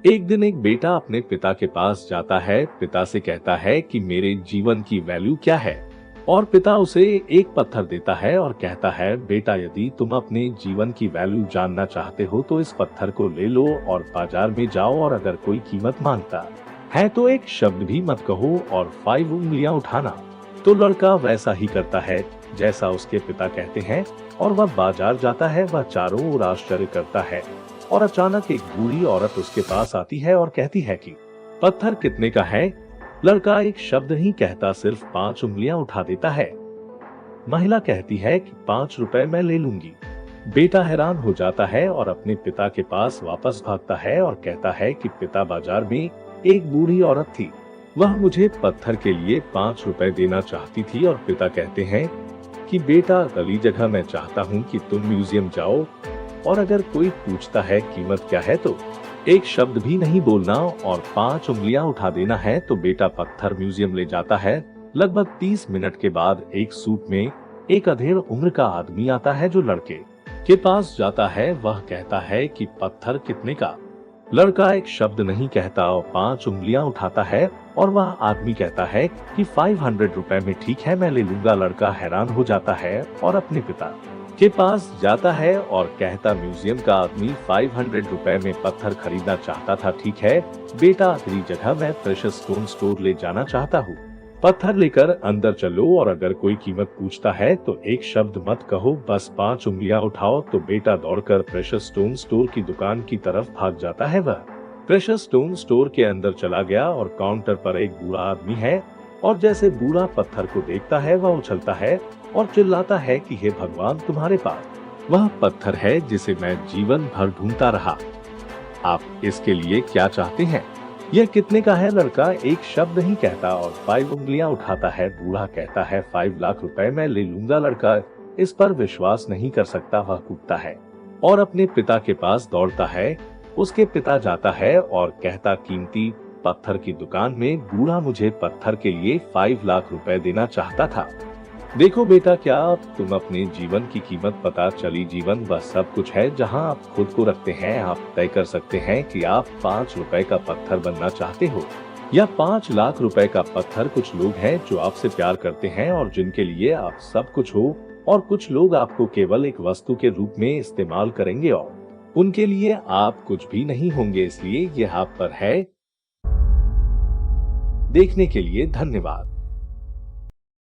एक दिन एक बेटा अपने पिता के पास जाता है। पिता से कहता है कि मेरे जीवन की वैल्यू क्या है, और पिता उसे एक पत्थर देता है और कहता है, बेटा यदि तुम अपने जीवन की वैल्यू जानना चाहते हो तो इस पत्थर को ले लो और बाजार में जाओ, और अगर कोई कीमत मांगता है तो एक शब्द भी मत कहो और 5 उंगलियां उठाना। तो लड़का वैसा ही करता है जैसा उसके पिता कहते हैं, और वह बाजार जाता है। वह चारों ओर आश्चर्य करता है, और अचानक एक बूढ़ी औरत उसके पास आती है और कहती है कि पत्थर कितने का है। लड़का एक शब्द नहीं कहता, सिर्फ 5 उंगलियां उठा देता है। महिला कहती है कि 5 रुपए मैं ले लूंगी। बेटा हैरान हो जाता है और अपने पिता के पास वापस भागता है और कहता है कि पिता, बाजार में एक बूढ़ी औरत थी, वह मुझे पत्थर के लिए 5 रुपए देना चाहती थी। और पिता कहते हैं कि बेटा, अगली जगह मैं चाहता हूँ कि तुम म्यूजियम जाओ, और अगर कोई पूछता है कीमत क्या है तो एक शब्द भी नहीं बोलना और 5 उंगलियां उठा देना है। तो बेटा पत्थर म्यूजियम ले जाता है। लगभग 30 मिनट के बाद एक सूट में एक अधेड़ उम्र का आदमी आता है जो लड़के के पास जाता है। वह कहता है कि पत्थर कितने का। लड़का एक शब्द नहीं कहता और 5 उंगलियां उठाता है, और वह आदमी कहता है कि 500 रुपए में ठीक है, मैं ले लूंगा। लड़का हैरान हो जाता है और अपने पिता के पास जाता है और कहता, म्यूजियम का आदमी 500 रुपए में पत्थर खरीदना चाहता था। ठीक है बेटा, अगली जगह मैं प्रेशियस स्टोन स्टोर ले जाना चाहता हूँ, पत्थर लेकर अंदर चलो, और अगर कोई कीमत पूछता है तो एक शब्द मत कहो, बस 5 उंगलियां उठाओ। तो बेटा दौड़कर प्रेशियस स्टोन स्टोर की दुकान की तरफ भाग जाता है। वह प्रेशियस स्टोन स्टोर के अंदर चला गया और काउंटर पर एक बूढ़ा आदमी है, और जैसे बूढ़ा पत्थर को देखता है वह उछलता है और चिल्लाता है कि हे भगवान, तुम्हारे पास वह पत्थर है जिसे मैं जीवन भर ढूंढता रहा। आप इसके लिए क्या चाहते हैं? यह कितने का है? लड़का एक शब्द नहीं कहता और 5 उंगलियां उठाता है। बूढ़ा कहता है, 5 लाख रुपए मैं ले लूंगा। लड़का इस पर विश्वास नहीं कर सकता। वह कूदता है और अपने पिता के पास दौड़ता है। उसके पिता जाता है और कहता, कीमती पत्थर की दुकान में बूढ़ा मुझे पत्थर के लिए 5 लाख रुपए देना चाहता था। देखो बेटा, क्या तुम अपने जीवन की कीमत पता चली? जीवन वह सब कुछ है जहां आप खुद को रखते हैं। आप तय कर सकते हैं कि आप 5 रुपए का पत्थर बनना चाहते हो या 5 लाख रुपए का पत्थर। कुछ लोग हैं जो आपसे प्यार करते हैं और जिनके लिए आप सब कुछ हो, और कुछ लोग आपको केवल एक वस्तु के रूप में इस्तेमाल करेंगे और उनके लिए आप कुछ भी नहीं होंगे। इसलिए यह आप पर है। देखने के लिए धन्यवाद।